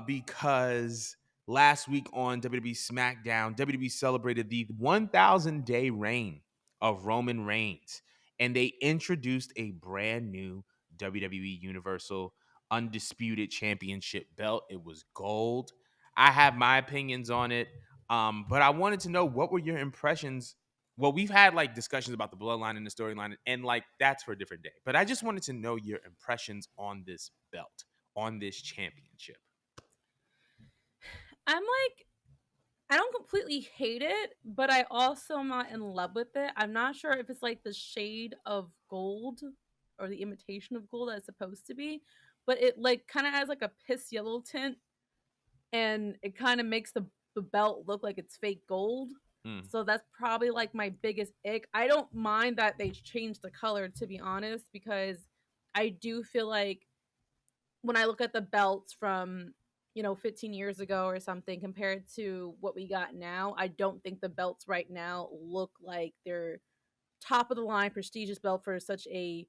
because last week on WWE SmackDown, WWE celebrated the 1,000-day reign of Roman Reigns, and they introduced a brand new WWE Universal Undisputed Championship belt. It was gold. I have my opinions on it, but I wanted to know, what were your impressions? Well, we've had like discussions about the bloodline and the storyline, and like that's for a different day. But I just wanted to know your impressions on this belt, on this championship. I'm like, I don't completely hate it, but I also am not in love with it. I'm not sure if it's like the shade of gold or the imitation of gold that it's supposed to be, but it like kind of has like a piss yellow tint, and it kind of makes the belt look like it's fake gold. Mm. So that's probably like my biggest ick. I don't mind that they changed the color, to be honest, because I do feel like when I look at the belts from 15 years ago or something compared to what we got now, I don't think the belts right now look like they're top of the line prestigious belt for such a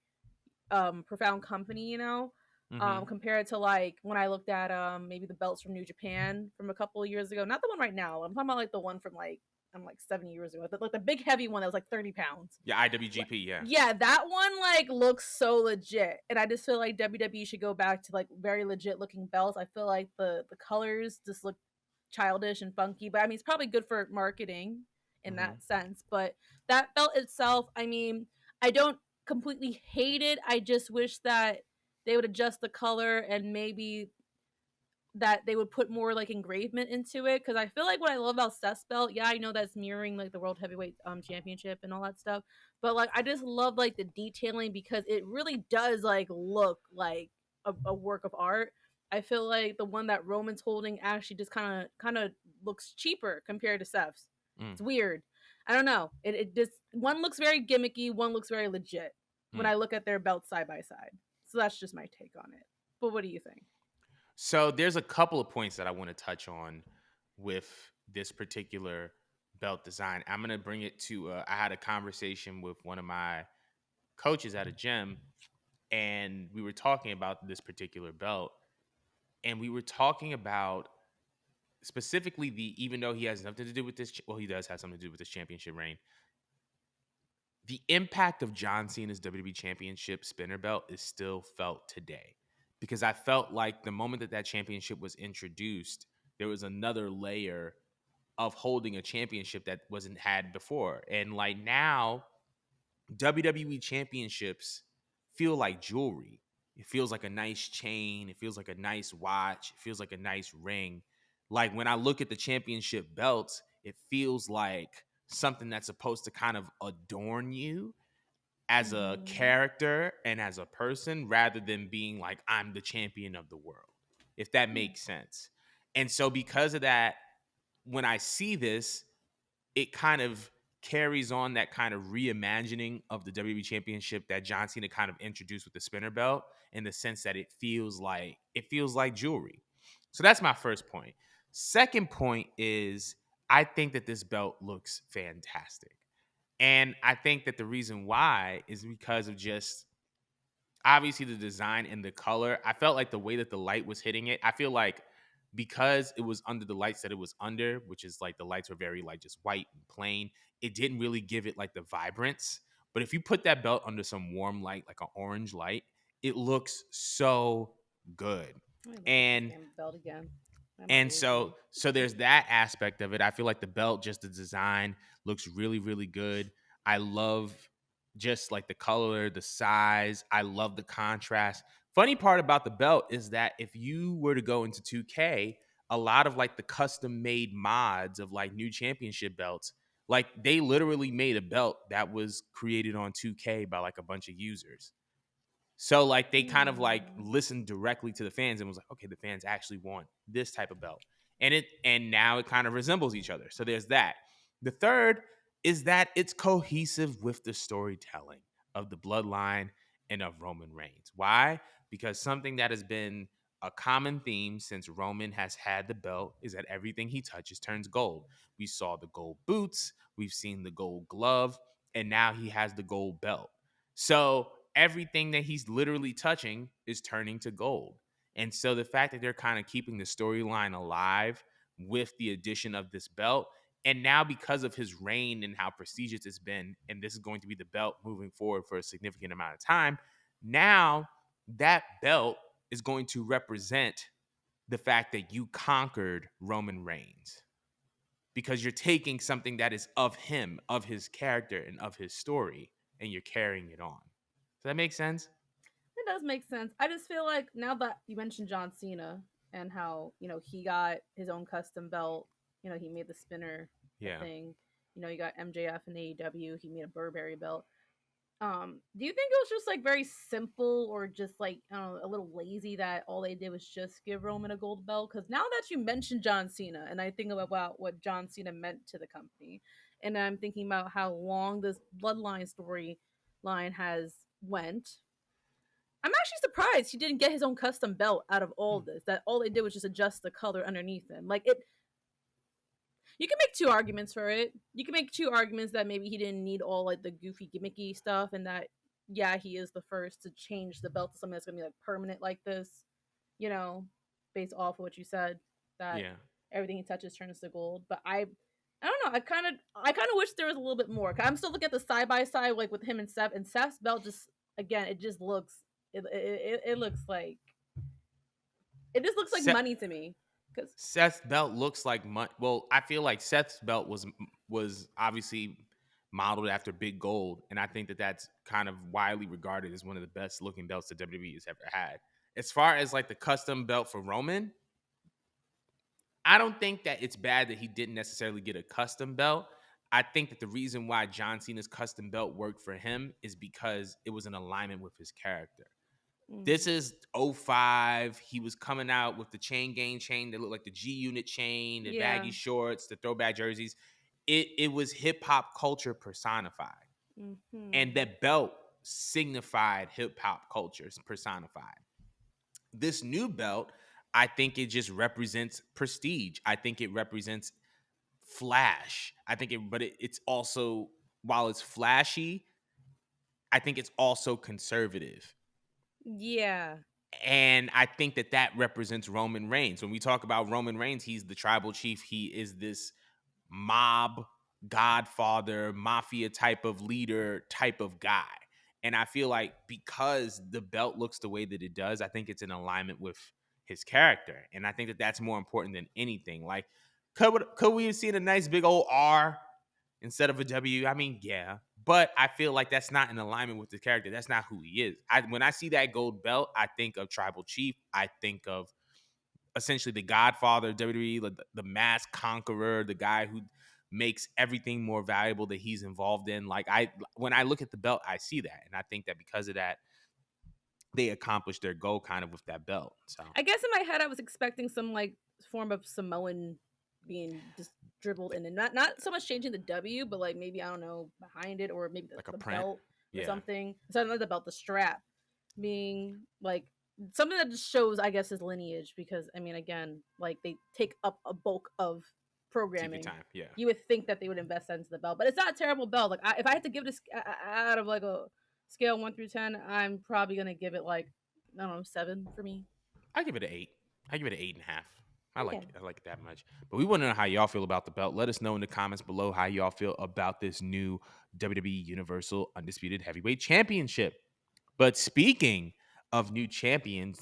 profound company, Mm-hmm. compared to like when I looked at maybe the belts from New Japan from a couple of years ago. Not the one right now. I'm talking about like the one from like I'm like 7 years ago. Like the big heavy one that was like 30 pounds. Yeah, IWGP. Yeah. Yeah, that one like looks so legit, and I just feel like WWE should go back to like very legit looking belts. I feel like the colors just look childish and funky, but I mean it's probably good for marketing in Mm-hmm. that sense. But that belt itself, I mean, I don't completely hate it. I just wish that they would adjust the color and maybe that they would put more like engravement into it, because I feel like what I love about Seth's belt, yeah, I know that's mirroring like the World Heavyweight Championship and all that stuff, but like I just love like the detailing because it really does like look like a work of art. I feel like the one that Roman's holding actually just kind of looks cheaper compared to Seth's. Mm. It's weird. I don't know. It just one looks very gimmicky, one looks very legit when Mm. I look at their belts side by side. So that's just my take on it. But what do you think? So there's a couple of points that I want to touch on with this particular belt design. I'm gonna bring it to. I had a conversation with one of my coaches at a gym, and we were talking about this particular belt, and we were talking about specifically the, even though he has nothing to do with this, well, he does have something to do with this championship reign. The impact of John Cena's WWE Championship spinner belt is still felt today, because I felt like the moment that that championship was introduced, there was another layer of holding a championship that wasn't had before. And like now, WWE championships feel like jewelry. It feels like a nice chain. It feels like a nice watch. It feels like a nice ring. Like when I look at the championship belts, it feels like something that's supposed to kind of adorn you as a Mm-hmm. character and as a person, rather than being like, I'm the champion of the world, if that Yeah. makes sense. And so, because of that, when I see this, it kind of carries on that kind of reimagining of the WWE Championship that John Cena kind of introduced with the spinner belt, in the sense that it feels like jewelry. So that's my first point. Second point is, I think that this belt looks fantastic. And I think that the reason why is because of just obviously the design and the color. I felt like the way that the light was hitting it, I feel like because it was under the lights that it was under, which is like the lights were very like just white and plain, it didn't really give it like the vibrance. But if you put that belt under some warm light, like an orange light, it looks so good. Let me look at this And damn belt again. I'm and so lazy. so there's that aspect of it. I feel like the belt, just the design, looks really, really good. I love just like the color, the size. I love the contrast. Funny part about the belt is that if you were to go into 2K, a lot of like the custom made mods of like new championship belts, like they literally made a belt that was created on 2K by like a bunch of users. So like they kind of like Hmm. listened directly to the fans and was like, okay, the fans actually want this type of belt. And now it kind of resembles each other. So there's that. The third is that it's cohesive with the storytelling of the bloodline and of Roman Reigns. Why? Because something that has been a common theme since Roman has had the belt is that everything he touches turns gold. We saw the gold boots, we've seen the gold glove, and now he has the gold belt. So everything that he's literally touching is turning to gold. And so the fact that they're kind of keeping the storyline alive with the addition of this belt, and now because of his reign and how prestigious it's been, and this is going to be the belt moving forward for a significant amount of time, now that belt is going to represent the fact that you conquered Roman Reigns because you're taking something that is of him, of his character, and of his story, and you're carrying it on. Does that make sense? It does make sense. I just feel like now that you mentioned John Cena and how, he got his own custom belt, he made the spinner a Yeah. thing. You got MJF and AEW, he made a Burberry belt. Do you think it was just like very simple or just like I don't know, a little lazy that all they did was just give Roman a gold belt? Because now that you mentioned John Cena, and I think about what John Cena meant to the company, and I'm thinking about how long this bloodline storyline has went. I'm actually surprised he didn't get his own custom belt out of all this. That all they did was just adjust the color underneath him. Like it, you can make two arguments for it. You can make two arguments that maybe he didn't need all like the goofy gimmicky stuff, and that yeah, he is the first to change the belt to something that's gonna be like permanent like this. You know, based off of what you said, that Yeah. everything he touches turns to gold. But I don't know. I kind of wish there was a little bit more. 'Cause I'm still looking at the side by side like with him and Seth, and Seth's belt just again, it just looks it looks like it just looks like Seth, money to me. Cause Seth's belt looks like well, I feel like Seth's belt was obviously modeled after Big Gold, and I think that that's kind of widely regarded as one of the best looking belts that WWE has ever had. As far as like the custom belt for Roman, I don't think that it's bad that he didn't necessarily get a custom belt. I think that the reason why John Cena's custom belt worked for him is because it was in alignment with his character. This mm, is '05. He was coming out with the chain gang chain that looked like the G Unit chain, the baggy yeah. shorts, the throwback jerseys. It was hip hop culture personified. And Hmm. that belt signified hip hop culture personified. This new belt, I think it just represents prestige. I think it represents flash. I think it's also, while it's flashy, I think it's also conservative. Yeah. And I think that that represents Roman Reigns. When we talk about Roman Reigns, he's the tribal chief. He is this mob godfather, mafia type of leader type of guy. And I feel like because the belt looks the way that it does, I think it's in alignment with his character. And I think that that's more important than anything. Like, could we have seen a nice big old R instead of a W? I mean, yeah. But I feel like that's not in alignment with the character. That's not who he is. When I see that gold belt, I think of tribal chief. I think of essentially the godfather of WWE, the mass conqueror, the guy who makes everything more valuable that he's involved in. Like, when I look at the belt, I see that. And I think that because of that, they accomplished their goal kind of with that belt. So I guess in my head I was expecting some like form of Samoan being just dribbled in and not so much changing the W, but like maybe I don't know behind it or maybe like a the print. belt or Yeah. something. So not the belt, the strap being like something that just shows I guess his lineage because I mean again like they take up a bulk of TV programming. time. Yeah. You would think that they would invest that into the belt, but it's not a terrible belt. Like if I had to give this out of like a scale 1 through 10, I'm probably gonna give it like I don't know 7 for me. I give it an 8. I give it an 8.5. I like Okay. it. I like it that much. But we want to know how y'all feel about the belt. Let us know in the comments below how y'all feel about this new WWE Universal Undisputed Heavyweight Championship. But speaking of new champions,